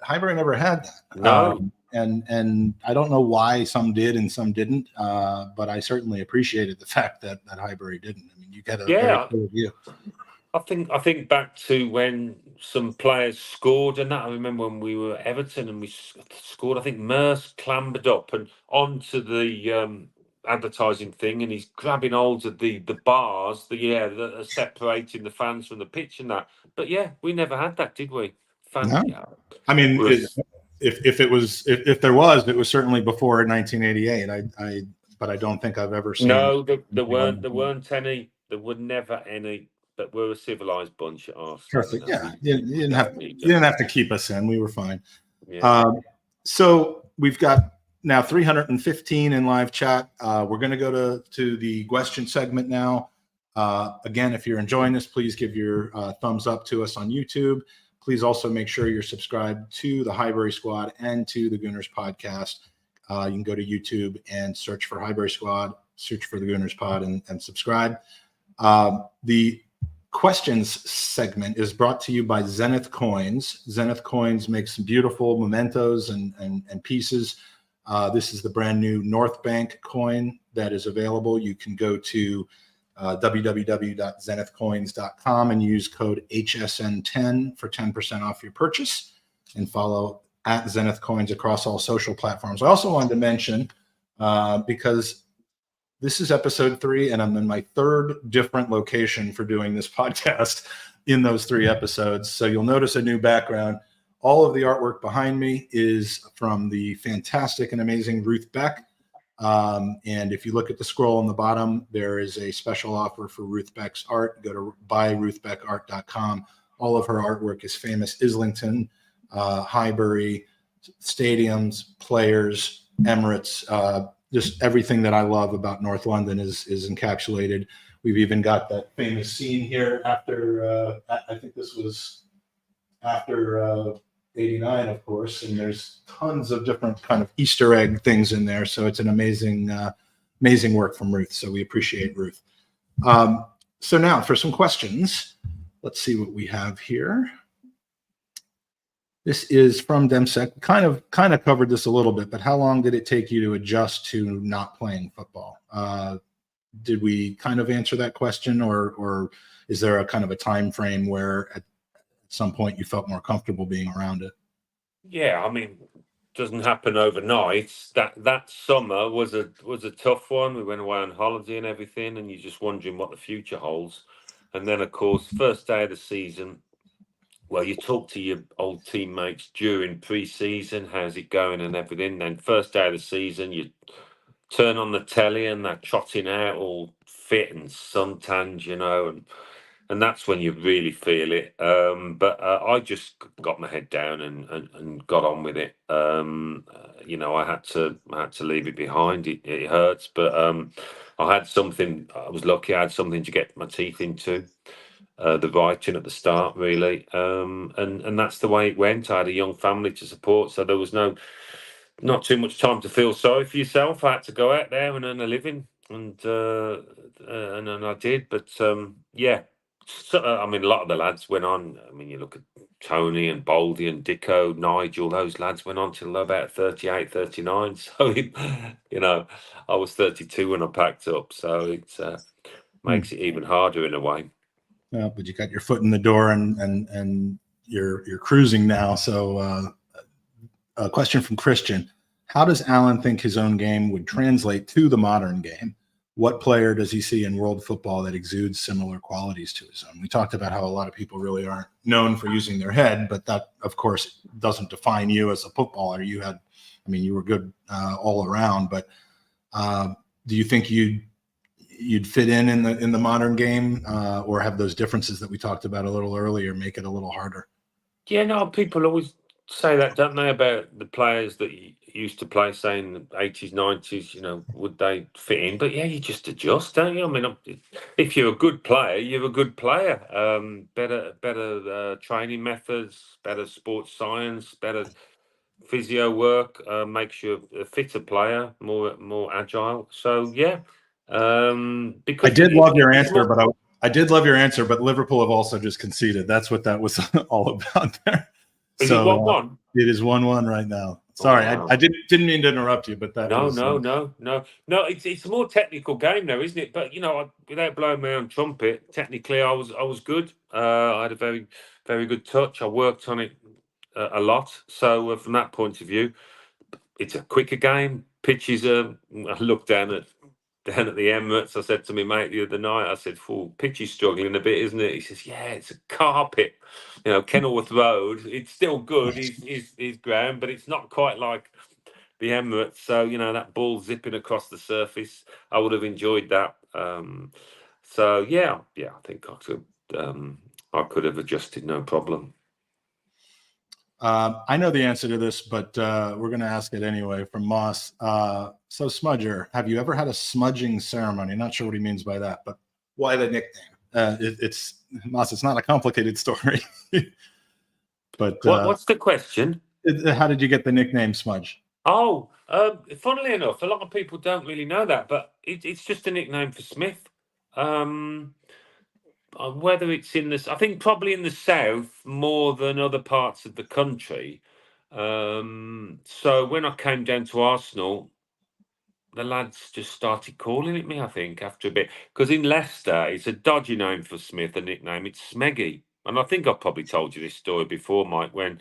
Highbury never had that. No. And I don't know why some did and some didn't, but I certainly appreciated the fact that Highbury didn't. I mean, you get a very clear view. I think back to when some players scored and that. I remember when we were Everton and we scored. I think Merce clambered up and onto the advertising thing, and he's grabbing hold of the bars, that are separating the fans from the pitch and that. But yeah, we never had that, did we? No. I mean, if there was, it was certainly before 1988. But I don't think I've ever seen. No, there weren't any. There were never any. But we're a civilized bunch at Arsenal. Perfect. Yeah, you didn't have to keep us in. We were fine. Yeah. So we've got now 315 in live chat. We're going to go to the question segment now. Again, if you're enjoying this, please give your thumbs up to us on YouTube. Please also make sure you're subscribed to the Highbury Squad and to the Gooners Podcast. You can go to YouTube and search for Highbury Squad, search for the Gooners Pod, and subscribe. The questions segment is brought to you by Zenith Coins. Zenith Coins makes some beautiful mementos and pieces. This is the brand new North Bank coin that is available. You can go to www.zenithcoins.com and use code HSN10 for 10% off your purchase, and follow at Zenith Coins across all social platforms. I also wanted to mention, because this is episode 3, and I'm in my 3rd different location for doing this podcast in those 3 episodes. So you'll notice a new background. All of the artwork behind me is from the fantastic and amazing Ruth Beck. And if you look at the scroll on the bottom, there is a special offer for Ruth Beck's art. Go to buyruthbeckart.com. All of her artwork is famous Islington, Highbury, stadiums, players, Emirates, just everything that I love about North London is encapsulated. We've even got that famous scene here after, I think this was after 89, of course, and there's tons of different kind of Easter egg things in there. So it's an amazing work from Ruth. So we appreciate Ruth. So now for some questions, let's see what we have here. This is from Demsec. Kind of covered this a little bit, but how long did it take you to adjust to not playing football? Did we kind of answer that question, or is there a kind of a time frame where at some point you felt more comfortable being around it? Yeah, I mean, doesn't happen overnight. That summer was a tough one. We went away on holiday and everything, and you're just wondering what the future holds. And then, of course, first day of the season, well, you talk to your old teammates during pre-season, how's it going and everything. Then first day of the season, you turn on the telly and they're trotting out all fit and suntanned, and and that's when you really feel it. But I just got my head down and got on with it. You know, I had to leave it behind. It hurts, but I had something. I was lucky. I had something to get my teeth into. The writing at the start, really, and that's the way it went. I had a young family to support, so there was not too much time to feel sorry for yourself. I had to go out there and earn a living, and I did. But yeah, so, I mean, a lot of the lads went on. I mean, you look at Tony and Baldy and Dicko, Nigel; those lads went on till about 38, 39. So, you know, I was 32 when I packed up. So it makes it even harder in a way. Well, but you got your foot in the door, and you're cruising now. So, a question from Christian: how does Alan think his own game would translate to the modern game? What player does he see in world football that exudes similar qualities to his own? We talked about how a lot of people really aren't known for using their head, but that, of course, doesn't define you as a footballer. You were good all around. But do you think you'd fit in the modern game, or have those differences that we talked about a little earlier make it a little harder? Yeah, no, people always say that, don't they, about the players that used to play, saying the 80s, 90s, you know, would they fit in? But yeah, you just adjust, don't you? I mean, if you're a good player, you're a good player. Better training methods, better sports science, better physio work makes you a fitter player, more agile. So yeah, because I did love your it's answer, more. but I did love your answer, but Liverpool have also just conceded. That's what that was all about there. Is it So 1-1? it is 1-1 right now. Oh, Sorry, wow. I didn't mean to interrupt you, but that No, was no. It's a more technical game now, isn't it? But you know, without blowing my own trumpet, technically, I was good. I had a very, very good touch. I worked on it a lot. So from that point of view, it's a quicker game. Pitches are. I looked down at the Emirates. I said to my mate the other night, I said, "Fool, pitch is struggling a bit, isn't it?" He says, "Yeah, it's a carpet. You know, Kenilworth Road. It's still good. Is ground, but it's not quite like the Emirates." So you know, that ball zipping across the surface, I would have enjoyed that. So yeah, I think I could have adjusted, no problem. I know the answer to this, but we're going to ask it anyway from Moss. So, Smudger, have you ever had a smudging ceremony? Not sure what he means by that, but why the nickname? It's Moss. It's not a complicated story. But What's the question? how did you get the nickname Smudge? Oh, funnily enough, a lot of people don't really know that, but it's just a nickname for Smith. Whether it's I think probably in the south more than other parts of the country. So when I came down to Arsenal, the lads just started calling it me, I think, after a bit. Because in Leicester, it's a dodgy name for Smith, a nickname. It's Smeggy. And I think I've probably told you this story before, Mike, when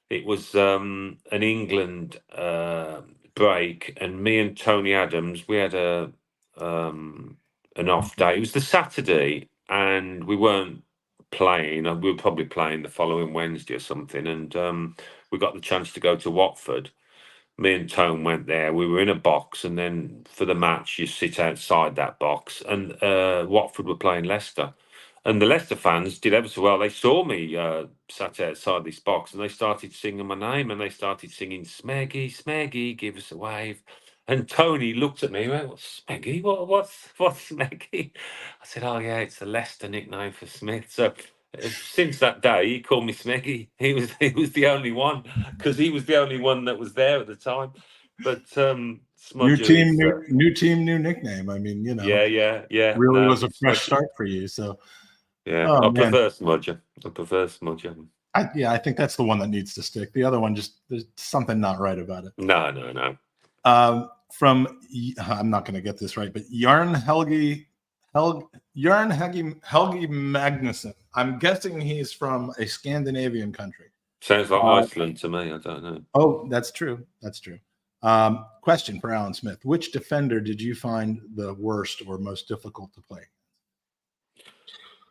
it was an England break, and me and Tony Adams, we had an off day. It was the Saturday, and we weren't playing. We were probably playing the following Wednesday or something, and we got the chance to go to Watford. Me and Tone went there. We were in a box, and then for the match, you sit outside that box. And Watford were playing Leicester, and the Leicester fans did ever so well. They saw me sat outside this box, and they started singing my name, and they started singing "Smeggy, Smeggy, give us a wave." And Tony looked at me and went, "What's Smeggy? What's Smeggy?" I said, "Oh yeah, it's the Leicester nickname for Smith." So since that day, he called me Smeggy. He was the only one, because he was the only one that was there at the time. But Smudger is new team, new nickname. I mean, you know, yeah. really No, was a fresh Smudger. start for you. So, Yeah, oh I man, prefer Smudger. I prefer Smudger. I think that's the one that needs to stick. The other one, just there's something not right about it. No. From I'm not going to get this right, but Helgi Magnuson. I'm guessing he's from a Scandinavian country. Sounds like Iceland to me. I don't know. Oh, that's true. That's true. Question for Alan Smith: which defender did you find the worst or most difficult to play?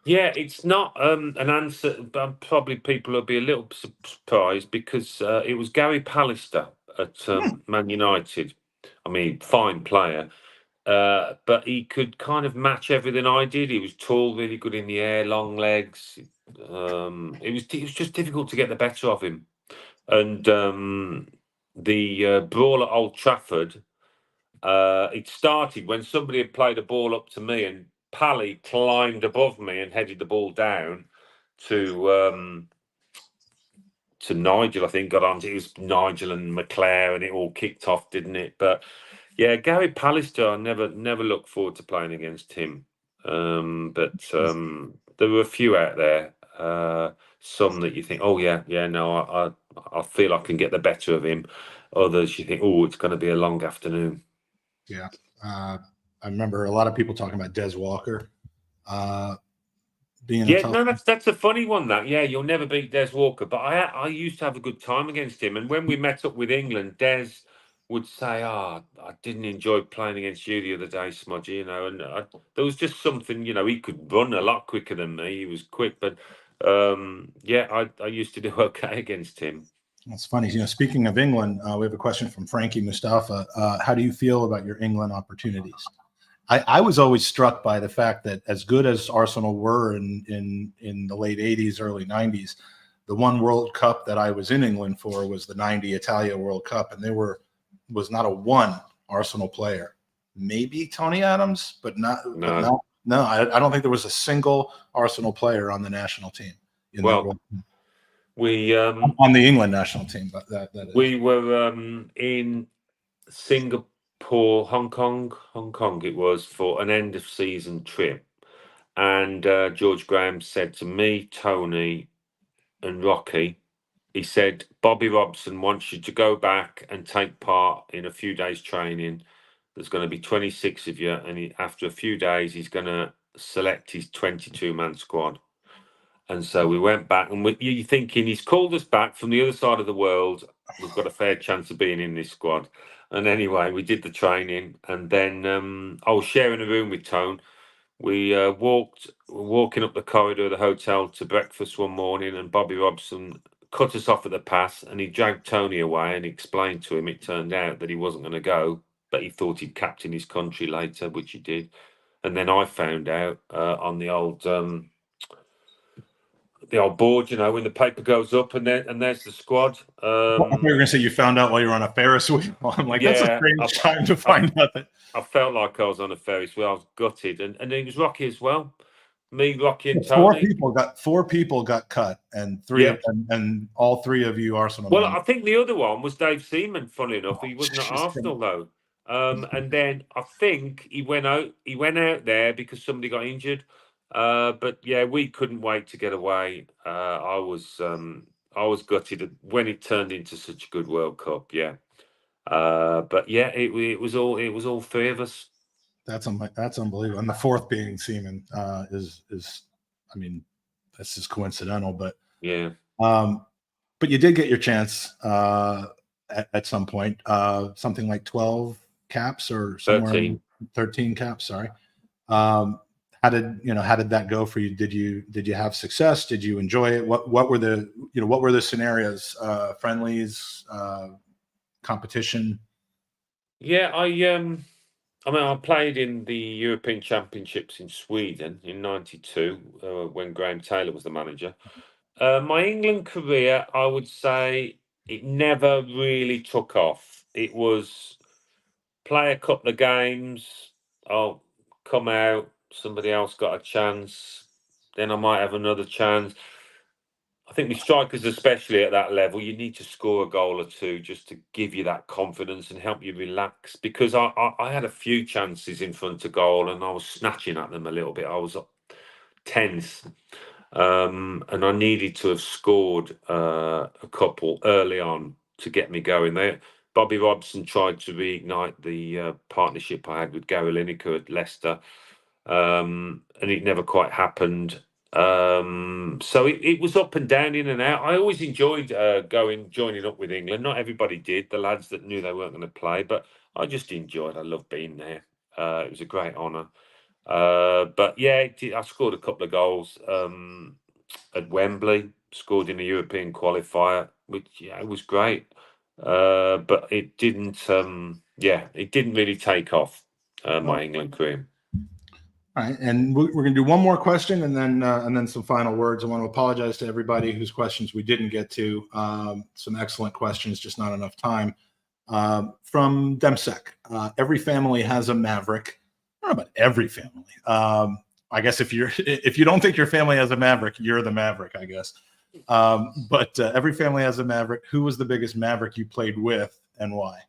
Yeah, it's not an answer, but probably people will be a little surprised, because it was Gary Pallister at Man United. I mean, fine player. but he could kind of match everything I did. He was tall, really good in the air, long legs. It was just difficult to get the better of him. And the brawl at Old Trafford, it started when somebody had played a ball up to me, and Pally climbed above me and headed the ball down to Nigel. I think got on. It was Nigel and McClare, and it all kicked off, didn't it? But yeah, Gary Pallister, I never looked forward to playing against him. But there were a few out there. Some that you think, oh yeah, no, I feel I can get the better of him. Others you think, oh, it's going to be a long afternoon. Yeah, I remember a lot of people talking about Des Walker being a tough. No, that's a funny one. That you'll never beat Des Walker, but I used to have a good time against him. And when we met up with England, Des would say, "Ah, I didn't enjoy playing against you the other day, Smudgy." You know, and there was just something. You know, he could run a lot quicker than me. He was quick, but I used to do okay against him. That's funny. You know, speaking of England, we have a question from Frankie Mustafa. How do you feel about your England opportunities? I was always struck by the fact that as good as Arsenal were in the late 80s, early 90s, the one World Cup that I was in England for was the 90 Italia World Cup, and there was not a one Arsenal player. Maybe Tony Adams, but not. No. I don't think there was a single Arsenal player on the national team. We on the England national team, but that is. We were in Singapore, Hong Kong it was, for an end of season trip, and George Graham said to me, Tony, and Rocky, he said, Bobby Robson wants you to go back and take part in a few days training. There's going to be 26 of you, and after a few days, he's going to select his 22-man squad. And so we went back, and you're thinking he's called us back from the other side of the world. We've got a fair chance of being in this squad. And anyway, we did the training, and then I was sharing a room with Tone. We walking up the corridor of the hotel to breakfast one morning, and Bobby Robson cut us off at the pass, and he dragged Tony away and explained to him it turned out that he wasn't going to go, but he thought he'd captain his country later, which he did. And then I found out on the old board, you know, when the paper goes up and there's the squad. I thought you were going to say you found out while you were on a Ferris wheel. I'm like, that's a strange time to find out that. I felt like I was on a Ferris wheel. I was gutted, and it was Rocky as well. Me, Rocky, and Tony. Four people got cut, and and all three of you Arsenal. Well, I think the other one was Dave Seaman. Funnily enough, he wasn't at Arsenal though. And then I think he went out there because somebody got injured. But yeah, we couldn't wait to get away. I was gutted when it turned into such a good World Cup. Yeah. But yeah, it was all three of us. That's unbelievable. And the fourth being Seaman is I mean, that's just coincidental, but yeah. But you did get your chance at some point, something like 12 caps or somewhere 13 caps. Sorry. How did that go for you? Did you have success? Did you enjoy it? What were the scenarios? Friendlies, competition? Yeah, I played in the European Championships in Sweden in '92 when Graham Taylor was the manager. My England career, I would say, it never really took off. It was play a couple of games, I'll come out, somebody else got a chance, then I might have another chance. I think with strikers, especially at that level, you need to score a goal or two just to give you that confidence and help you relax. Because I had a few chances in front of goal and I was snatching at them a little bit. I was tense. And I needed to have scored a couple early on to get me going there. Bobby Robson tried to reignite the partnership I had with Gary Lineker at Leicester, and it never quite happened. So it was up and down, in and out. I always enjoyed joining up with England. Not everybody did, the lads that knew they weren't going to play, but I just enjoyed. I loved being there. It was a great honour. But yeah, I scored a couple of goals at Wembley. Scored in a European qualifier, which it was great. But it didn't. It didn't really take off. my England career. All right, and we're going to do one more question, and then some final words. I want to apologize to everybody whose questions we didn't get to. Some excellent questions, just not enough time. From Demsec, every family has a maverick. I don't know about every family. I guess if you don't think your family has a maverick, you're the maverick, I guess. But every family has a maverick. Who was the biggest maverick you played with, and why?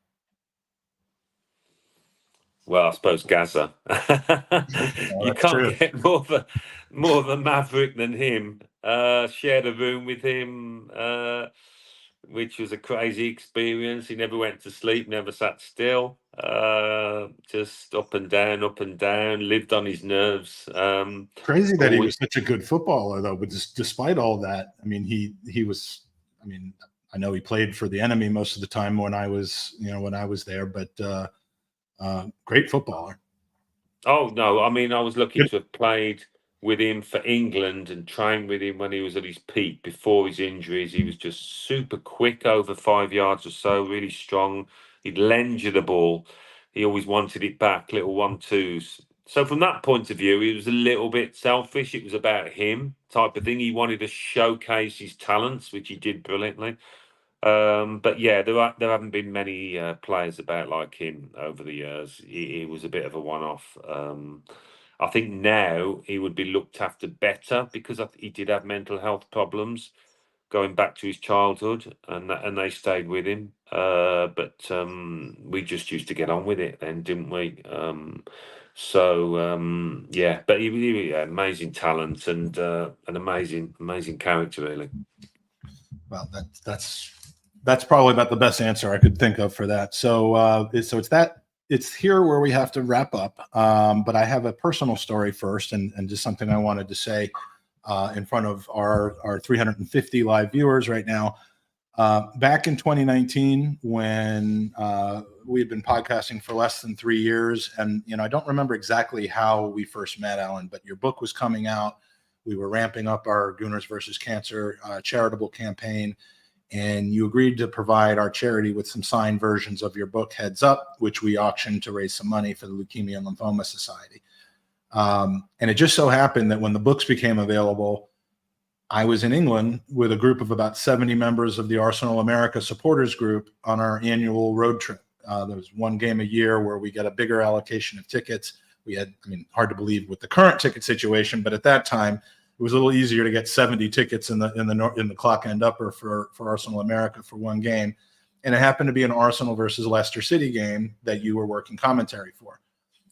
Well, I suppose Gaza. You can't get more of a maverick than him. Shared a room with him, which was a crazy experience. He never went to sleep, never sat still, just up and down, lived on his nerves. Crazy that he was such a good footballer, though. But despite all that, I mean, he was. I mean, I know he played for the enemy most of the time when I was there, but. Great footballer. Oh no, I mean, I was lucky to have played with him for England and trained with him when he was at his peak before his injuries. He was just super quick, over 5 yards or so, really strong. He'd lend you the ball. He always wanted it back, little 1-2s. So from that point of view, he was a little bit selfish. It was about him type of thing. He wanted to showcase his talents, which he did brilliantly. But yeah, there haven't been many players about like him over the years. He was a bit of a one-off. I think now he would be looked after better because he did have mental health problems going back to his childhood, and they stayed with him. But we just used to get on with it then, didn't we? Yeah, but he amazing talent and an amazing character, really. Well, that's probably about the best answer I could think of for that. So it's here where we have to wrap up. But I have a personal story first, and just something I wanted to say in front of our 350 live viewers right now. Back in 2019, when we had been podcasting for less than 3 years, and I don't remember exactly how we first met, Alan, but your book was coming out. We were ramping up our Gooners versus Cancer charitable campaign, and you agreed to provide our charity with some signed versions of your book, Heads Up, which we auctioned to raise some money for the Leukemia and Lymphoma Society. And it just so happened that when the books became available, I was in England with a group of about 70 members of the Arsenal America supporters group on our annual road trip. There was one game a year where we get a bigger allocation of tickets. We had, hard to believe with the current ticket situation, but at that time, it was a little easier to get 70 tickets in the clock end upper for Arsenal America for one game. And it happened to be an Arsenal versus Leicester City game that you were working commentary for.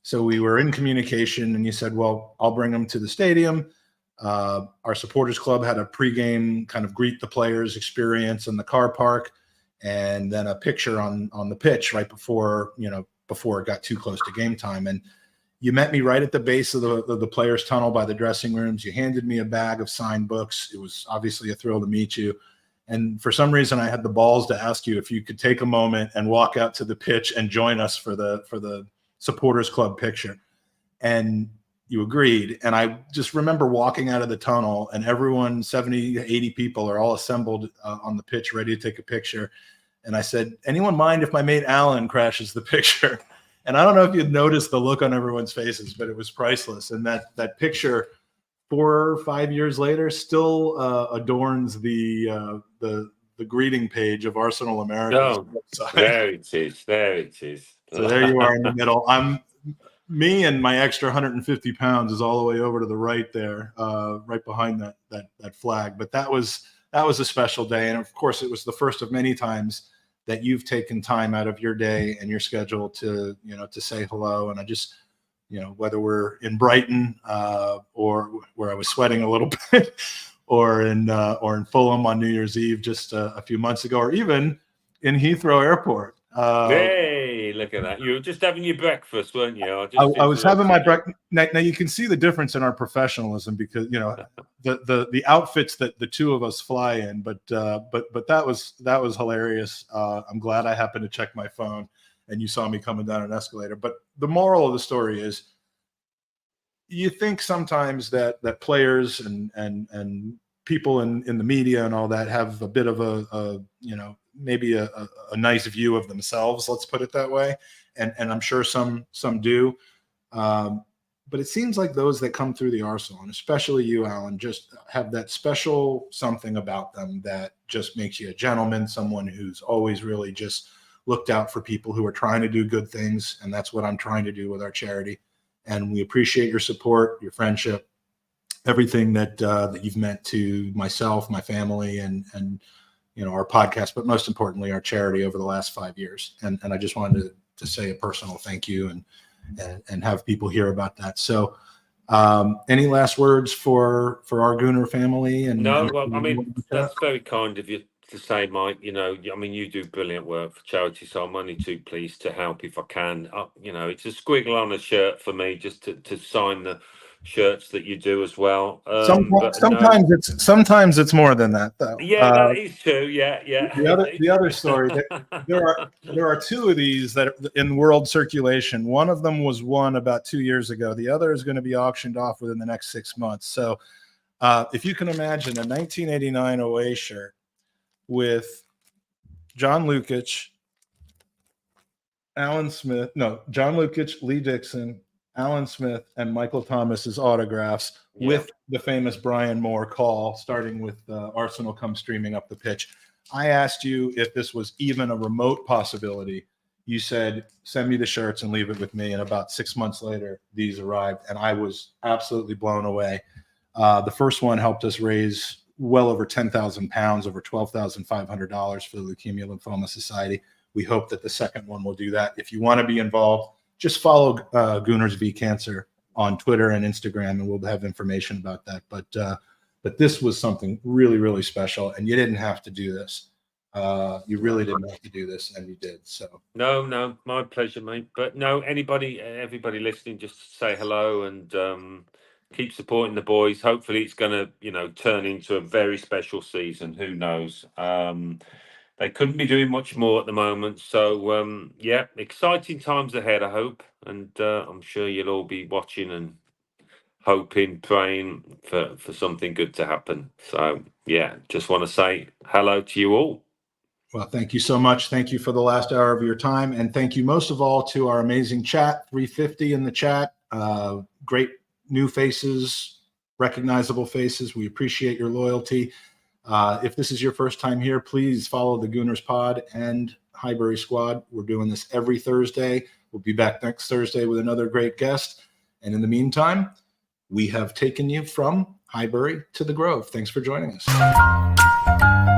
So we were in communication, and you said, well, I'll bring them to the stadium. Our supporters club had a pregame kind of greet the players experience in the car park, and then a picture on the pitch right before it got too close to game time. And you met me right at the base of the players' tunnel by the dressing rooms. You handed me a bag of signed books. It was obviously a thrill to meet you. And for some reason, I had the balls to ask you if you could take a moment and walk out to the pitch and join us for the supporters club picture. And you agreed. And I just remember walking out of the tunnel, and everyone, 70, 80 people, are all assembled on the pitch ready to take a picture. And I said, anyone mind if my mate Alan crashes the picture? And I don't know if you'd noticed the look on everyone's faces, but it was priceless. And that picture, 4 or 5 years later, still adorns the greeting page of Arsenal America. Oh, there it is. So there you are in the middle. Me and my extra 150 pounds is all the way over to the right there, right behind that flag. But that was a special day, and of course, it was the first of many times that you've taken time out of your day and your schedule to say hello. And I just, whether we're in Brighton or where I was sweating a little bit, or in Fulham on New Year's Eve just a few months ago, or even in Heathrow Airport. Hey, look at that! You were just having your breakfast, weren't you? I was having my breakfast. Now you can see the difference in our professionalism, because the outfits that the two of us fly in, but that was hilarious. I'm glad I happened to check my phone and you saw me coming down an escalator. But the moral of the story is, you think sometimes that players and people in the media and all that have a bit of maybe a nice view of themselves, let's put it that way. And I'm sure some do. But it seems like those that come through the Arsenal, and especially you, Alan, just have that special something about them that just makes you a gentleman, someone who's always really just looked out for people who are trying to do good things. And that's what I'm trying to do with our charity. And we appreciate your support, your friendship, everything that you've meant to myself, my family, and our podcast, but most importantly, our charity over the last 5 years. And I just wanted to say a personal thank you and have people hear about that. So any last words for our Gooner family? No, well, I mean, that's very kind of you to say, Mike. I mean, you do brilliant work for charity, so I'm only too pleased to help if I can. It's a squiggle on a shirt for me just to sign the shirts that you do as well. Sometimes it's more than that, though. Yeah, that is true. Yeah. The other story, there are two of these that are in world circulation. One of them was won about 2 years ago. The other is going to be auctioned off within the next 6 months. So if you can imagine a 1989 away shirt with John Lukic, Lee Dixon, Alan Smith, and Michael Thomas's autographs with the famous Brian Moore call, starting with Arsenal come streaming up the pitch. I asked you if this was even a remote possibility. You said, send me the shirts and leave it with me. And about 6 months later, these arrived, and I was absolutely blown away. The first one helped us raise well over 10,000 pounds, over $12,500 for the Leukemia Lymphoma Society. We hope that the second one will do that. If you want to be involved, just follow Gooners v Cancer on Twitter and Instagram, and we'll have information about that. But this was something really, really special, and you didn't have to do this. You really didn't have to do this, and you did. So no, my pleasure, mate. But no, everybody listening, just say hello and keep supporting the boys. Hopefully, it's going to turn into a very special season. Who knows? They couldn't be doing much more at the moment. So, exciting times ahead, I hope. And I'm sure you'll all be watching and hoping, praying for something good to happen. So, just want to say hello to you all. Well, thank you so much. Thank you for the last hour of your time. And thank you most of all to our amazing chat, 350 in the chat. Great new faces, recognizable faces. We appreciate your loyalty. If this is your first time here, please follow the Gooners Pod and Highbury Squad. We're doing this every Thursday. We'll be back next Thursday with another great guest. And in the meantime, we have taken you from Highbury to the Grove. Thanks for joining us.